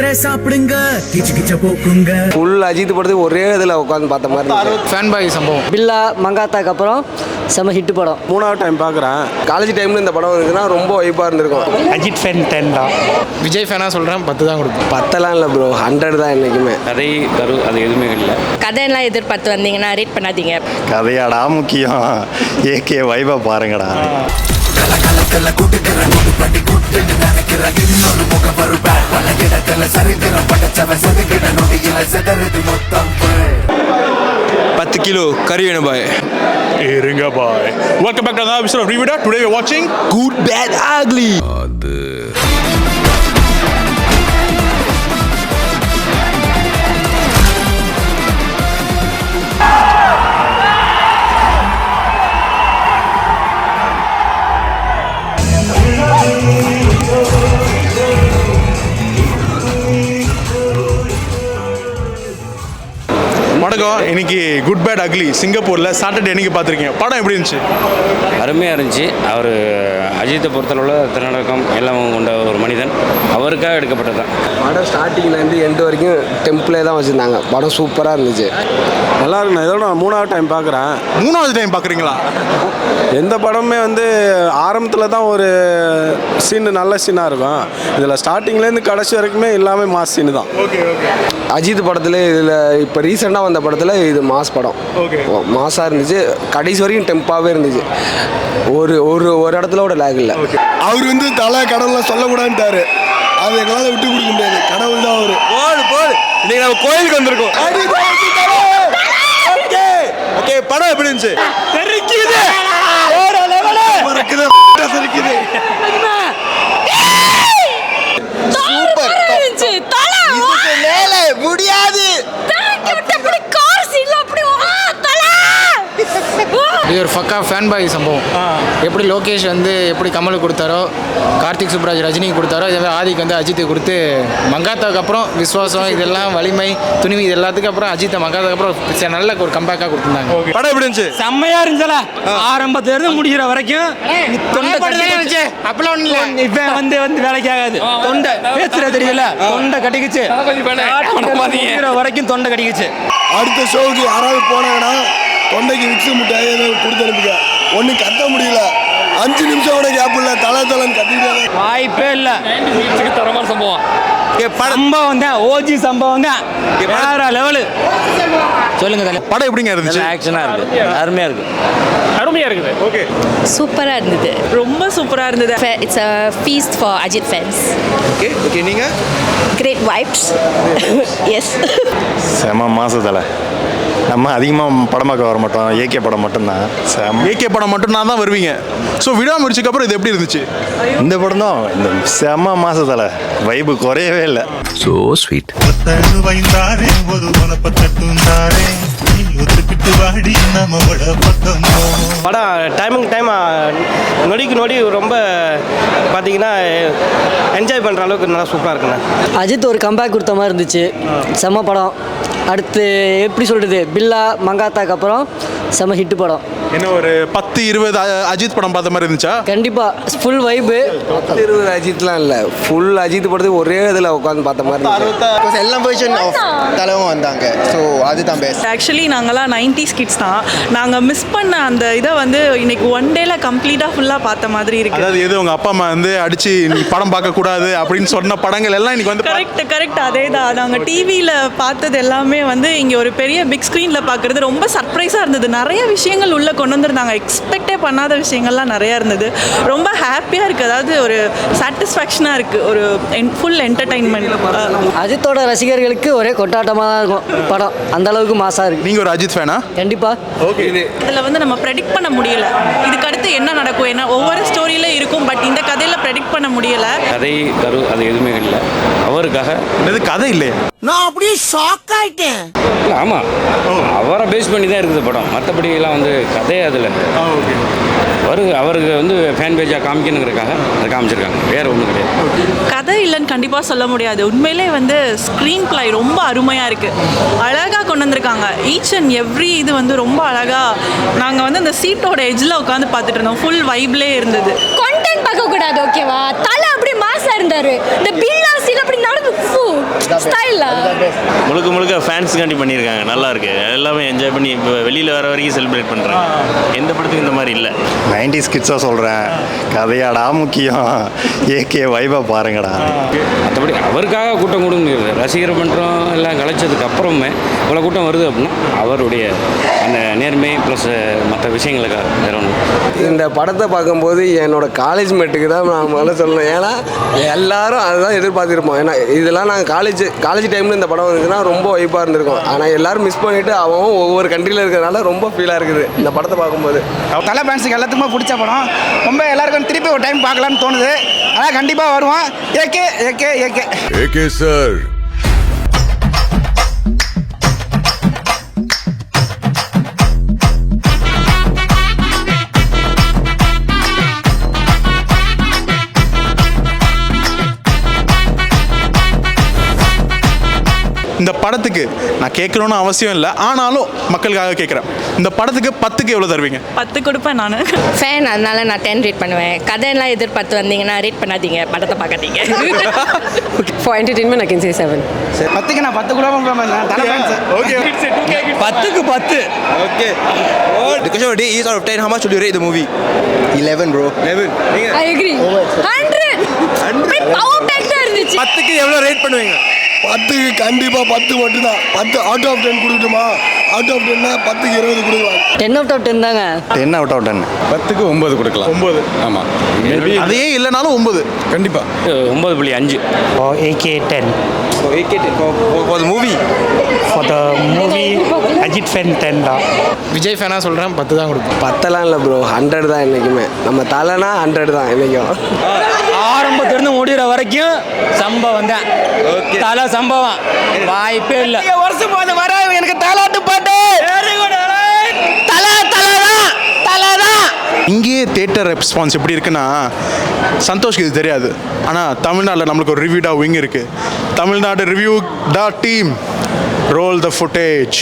மாத்திரை சாப்பிடுங்க கிச்சு கிச்ச போக்குங்க. ஃபுல் அஜித் படத்துக்கு ஒரே இதில் உட்காந்து பார்த்த மாதிரி ஃபேன் பாய் சம்பவம். பில்லா மங்காத்தாக்கு அப்புறம் செம ஹிட் படம். 3வது டைம் பார்க்குறேன். காலேஜ் டைமில் இந்த படம் இருக்குன்னா ரொம்ப வைப்பாக இருந்திருக்கும். அஜித் ஃபேன் 10 தான். விஜய் ஃபேனாக சொல்கிறேன் 10 தான் கொடுப்பேன். 10 இல்லை ப்ரோ, 100 தான் என்றைக்குமே. கதை கரு அது எதுவுமே இல்லை. கதையெல்லாம் எதிர்பார்த்து வந்தீங்கன்னா ரேட் பண்ணாதீங்க. கதையாடா முக்கியம், ஏகே வைபா பாருங்கடா. பத்து கிலோ கறி வேணும் பாய். இருங்க பாய். Welcome back to another episode of Revida. Today we're watching Good Bad Ugly. வணக்கம். இன்னைக்கு குட் பேட் அக்லி சிங்கப்பூரில் சாட்டர்டே அன்னைக்கு பார்த்துருக்கீங்க. படம் எப்படி இருந்துச்சு? அருமையாக இருந்துச்சு. அவர் அஜித்தை பொறுத்தளவில் திறனடக்கம் எல்லாம் கொண்ட ஒரு மனிதன். அவருக்காக எடுக்கப்பட்டது தான் படம். ஸ்டார்டிங்லேருந்து எண்டு வரைக்கும் டெம்பிளே தான் வச்சுருந்தாங்க. படம் சூப்பராக இருந்துச்சு. நல்லா இருக்குண்ணா. இதோட நான் 3வது டைம் பார்க்குறேன். 3வது டைம் பார்க்குறீங்களா? எந்த படமே வந்து ஆரம்பத்தில் தான் ஒரு சீனு நல்ல சீனாக இருக்கும். இதில் ஸ்டார்டிங்லேருந்து கடைசி வரைக்குமே எல்லாமே மாஸ் சீனு தான். Okay okay. அஜித் படத்தில் இதில் இப்போ ரீசெண்டாக வந்த படத்தில் இது மாஸ் படம். ஓகே. மாஸாக இருந்துச்சு. கடைசி வரைக்கும் டெம்பாகவே இருந்துச்சு. ஒரு ஒரு ஒரு இடத்துல கூட லேக் இல்லை. அவர் வந்து தலை கடவுளை சொல்லக்கூடாதுட்டாரு. அது எங்களால் விட்டு கொடுக்க முடியாது. கடவுள் தான் அவரு. போடு இன்னைக்கு நம்ம கோயிலுக்கு வந்திருக்கோம். Okay okay. படம் எப்படி இருந்துச்சு? தெரிக்குது. வேற லெவல். மறக்குது தெரிக்குது. சூப்பர் இருந்துச்சு. தலை இதுக்கு மேல முடியாது. இது ஒரு ஃபக்கா ஃபேன் பாய் சம்பவம். எப்படி லோகேஷ் வந்து எப்படி கமலுக்கு கொடுத்தாரோ, கார்த்திக் சுப்ராஜ் ரஜினிக்கு கொடுத்தாரோ, இதே மாதிரி ஆதிக்கு வந்து அஜித்துக்கு கொடுத்து மங்காத்தாக்கு அப்புறம் விஸ்வாசம் இதெல்லாம் வலிமை துணிவு இது எல்லாத்துக்கும் அப்புறம் அஜித்தை மங்காத்தாக்கு அப்புறம் நல்ல ஒரு கம்பேக்காக கொடுத்துருந்தாங்க. படம் எப்படி இருந்துச்சு? செம்மையா இருந்துச்சுல. ஆரம்பத்திலிருந்து முடிகிற வரைக்கும் அப்பெல்லாம் ஒன்றும் இல்லை. இப்ப வந்து வேலைக்கு ஆகாது. தொண்டை பேசுற தெரியல. தொண்டை கட்டிக்குச்சு. வரைக்கும் தொண்டை கட்டிக்குச்சு. அடுத்த ஷோவுக்கு யாராவது போனாங்கன்னா தொண்டைக்கு விக்ஸ் முட்டாய் கொடுத்து அனுப்புங்க. ஒன்றும் கத்த முடியல. 5 நிமிஷம் கூட கேப் இல்லை. தலைன்னு கத்திக்கிட்டே வாய்ப்பே இல்லை. தரமான சம்பவம். சம்பவம் தான். ஓஜி சம்பவம் தான். வேற லெவலு. சொல்லுங்க தலை. படம் எப்படிங்க இருந்துச்சு? ஆக்ஷனாக இருக்குது. அருமையாக இருக்குது. அருமையாக இருக்குது. ஓகே. சூப்பரா இருந்தது. ரொம்ப சூப்பரா இருந்தது. It's a feast for Ajit fans. Okay okay. நீங்க Great vibes. Yes. செம மாசத்தில் நம்ம அதிகமாக படம் பார்க்க வர மாட்டோம். ஏகே படம் மட்டும்தான். ஏகே படம் மட்டும் நான் தான் வருவீங்க. ஸோ விடாமுயற்சிக்கு அப்புறம் இது எப்படி இருந்துச்சு? இந்த படம் தான் இந்த செம மாசத்தில் வைபு குறையவே இல்லை. So sweet. படம் டைம் நொடிக்கு நொடி ரொம்ப பார்த்தீங்கன்னா என்ஜாய் பண்ணுற அளவுக்கு நல்லா சூப்பராக இருக்குண்ணா. அஜித் ஒரு கம்பேக் கொடுத்த மாதிரி இருந்துச்சு. செம்ம படம். அடுத்து எப்படி சொல்கிறது, பில்லா மங்காத்தாக்கு அப்புறம் செம்ம ஹிட் படம். என்ன ஒரு 10-20 அஜித் படம் பார்த்த மாதிரி இருந்துச்சா? கண்டிப்பாக ஃபுல் வைபு. 20 அஜித்லாம் இல்லை, ஃபுல் அஜித் படத்துக்கு ஒரே இதில் உட்காந்து பார்த்த மாதிரி இருந்துச்சு. எல்லாம் பொசிஷன் ஆஃப் தலைவும் வந்தாங்க. ஸோ அதுதான் பெஸ்ட். ஆக்சுவலி நாங்களாம் 90s கிட்ஸ் தான். நாங்கள் மிஸ் பண்ண அந்த இதை வந்து இன்னைக்கு ஒன் டேல கம்ப்ளீட்டாக ஃபுல்லாக பார்த்த மாதிரி இருக்கு. அதாவது எது உங்கள் அப்பா அம்மா வந்து அடிச்சு நீ படம் பார்க்கக்கூடாது அப்படின்னு சொன்ன படங்கள் எல்லாம் இன்னைக்கு வந்து கரெக்ட் அதே தான். நாங்கள் டிவியில் பார்த்தது எல்லாமே வந்து இங்கே ஒரு பெரிய பிக் ஸ்க்ரீனில் பார்க்குறது ரொம்ப சர்ப்ரைஸாக இருந்தது. நிறைய விஷயங்கள் உள்ளே கொண்டு வந்திருந்தாங்க. எக்ஸ்பெக்டே பண்ணாத விஷயங்கள்லாம் நிறையா இருந்தது. ரொம்ப ஹாப்பியாக இருக்குது. அதாவது ஒரு சாட்டிஸ்ஃபேக்ஷனாக இருக்குது. ஒரு ஃபுல் என்டர்டைன்மெண்ட். அஜித்தோட ரசிகர்களுக்கு ஒரே கொண்டாட்டமாக தான் இருக்கும் படம். அந்த அளவுக்கு மாசாக இருக்குது. நீங்கள் ஒரு அஜித் ஃபேனா? கண்டிப்பாக. ஓகே. இதில் வந்து நம்ம ப்ரெடிக்ட் பண்ண முடியல. இதுக்கு அடுத்து என்ன நடக்கும், ஏன்னா ஒவ்வொரு ஸ்டோரியில இருக்கும். பட் இந்த கதையில் ப்ரெடிக்ட் பண்ண முடியல. கதை கரு அது எதுவுமே இல்லை. அவருக்காக இது கதை இல்லையா? நான் அப்படியே ஷாக் ஆயிட்டேன். இல்லை ஆமாம், அவரை பேஸ் பண்ணி தான் இருக்குது படம். மற்றபடி எல்லாம் வந்து கதையே அதில் அவருக்கு வந்து ஃபேன் பேஜாக காமிக்கணுங்கிறதுக்காக அதை காமிச்சிருக்காங்க. வேறு ஒன்றும் கிடையாது. கதை இல்லைன்னு கண்டிப்பாக சொல்ல முடியாது. உண்மையிலே வந்து ஸ்க்ரீன் பிளே ரொம்ப அருமையாக இருக்குது. அழகாக கொண்டு வந்திருக்காங்க. ஈச் அண்ட் எவ்ரி இது வந்து ரொம்ப அழகாக. நாங்கள் வந்து அந்த சீட்டோட எஜ்ஜில் உட்காந்து பார்த்துட்டு இருந்தோம். ஃபுல் வைப்லேயே இருந்தது. கண்டென்ட் பார்க்க கூடாது, ஓகேவா? தலை அப்படி மாசா இருந்தாரு. இந்த பில்லா சீன் அப்படி ஸ்டைலா முழுக்க முழுக்க ஃபேன்ஸுக்காண்டி பண்ணியிருக்காங்க, நல்லா இருக்கு. எல்லாமே என்ஜாய் பண்ணி இப்போ வெளியில் வர வரைக்கும் செலிப்ரேட் பண்ணுறாங்க. எந்த படத்துக்கு இந்த மாதிரி இல்லை. 90s கிட்ஸாக சொல்கிறேன், கதையாடா முக்கியம், ஏகே வைபா பாருங்கடா. மற்றபடி அவருக்காக கூட்டம் கொடுங்க, ரசிகர் மன்றம் எல்லாம் கலைச்சதுக்கு அப்புறமே இவ்வளோ கூட்டம் வருது அப்படின்னா அவருடைய அந்த நேர்மை ப்ளஸ் மற்ற விஷயங்களுக்காக வேற ஒன்று. இந்த படத்தை பார்க்கும்போது என்னோட காலேஜ் மேட்டுக்கு தான் நான் முதல்ல சொல்லணும். ஏன்னா எல்லாரும் அதுதான் எதிர்பார்த்துருப்போம். ஏன்னா இதெல்லாம் நாங்கள் காலேஜ் டைமில் இந்த படம் வந்துச்சுன்னா ரொம்ப வைப்பாக இருந்திருக்கும். ஆனால் எல்லாரும் மிஸ் பண்ணிவிட்டு அவன் ஒவ்வொரு கண்ட்ரியில் இருக்கிறதுனால ரொம்ப ஃபீலாக இருக்குது இந்த படத்தை பார்க்கும்போது. தலை ஃபேன்ஸுக்கு எல்லாத்துக்குமே பிடிச்ச படம். ரொம்ப எல்லாருக்கும் திருப்பி ஒரு டைம் பார்க்கலான்னு தோணுது. ஆனால் கண்டிப்பாக வருவான். AK AK AK AK sir. இந்த படத்துக்கு நான் கேட்கணும்னு அவசியம் இல்லை, ஆனாலும் மக்களுக்காக கேட்குறேன். இந்த படத்துக்கு 10க்கு எவ்வளோ தருவீங்க? 10 கொடுப்பேன் நான். ஃபேன், அதனால நான் 10 ரேட் பண்ணுவேன். கதையெல்லாம் எதிர்பார்த்து வந்தீங்கன்னா ரேட் பண்ணாதீங்க, படத்தை பார்க்காதீங்க. For entertainment I can say 7. 10க்கு நான் 10 கூட தலை ஃபேன்ஸ். ஓகே 10க்கு 10. Okay. The question of the day is out of 10 how much would you rate the movie? 11 bro. 11. I agree. 100. Power back தான் இருந்துச்சு. 10க்கு எவ்வளோ ரேட் பண்ணுவீங்க? 10க்கு கண்டிப்பாக 10 மட்டும்தான். 10 அவுட் ஆஃப் 10 கொடுக்கட்டுமா? அவுட் ஆஃப் 10னா 10க்கு 20 கொடுக்கலாம். 10 out of 10 தாங்க. 10 out of 10. 10க்கு 9 கொடுக்கலாம். 9. ஆமாம். அதையே இல்லைனாலும் 9 கண்டிப்பாக. 9.5. AK 10. AK 10 for the movie. For the movie Ajith fan 10 தான். விஜய் ஃபேனாக சொல்கிறேன், 10 தான் கொடுப்பேன். 10லாம் இல்லை ப்ரோ, 100 தான் என்றைக்குமே. நம்ம தலைனா 100 தான் என்றைக்கும். ஆரம்பத்திலிருந்து முடிகிற வரைக்கும் சம்பவம் தான். தலை சம்பவம் வாய்ப்பே இல்லை. வருஷம் போது வர எனக்கு தாலாட்டு பாட்டு இங்கேயே தேட்டர் ரெஸ்பான்ஸ் எப்படி இருக்குன்னா, சந்தோஷ்க்கு இது தெரியாது. ஆனால் தமிழ்நாட்டில் நம்மளுக்கு ஒரு ரிவ்யூ விங் இருக்குது. தமிழ்நாடு ரிவ்யூ டீம் ரோல் த ஃபுட்டேஜ்.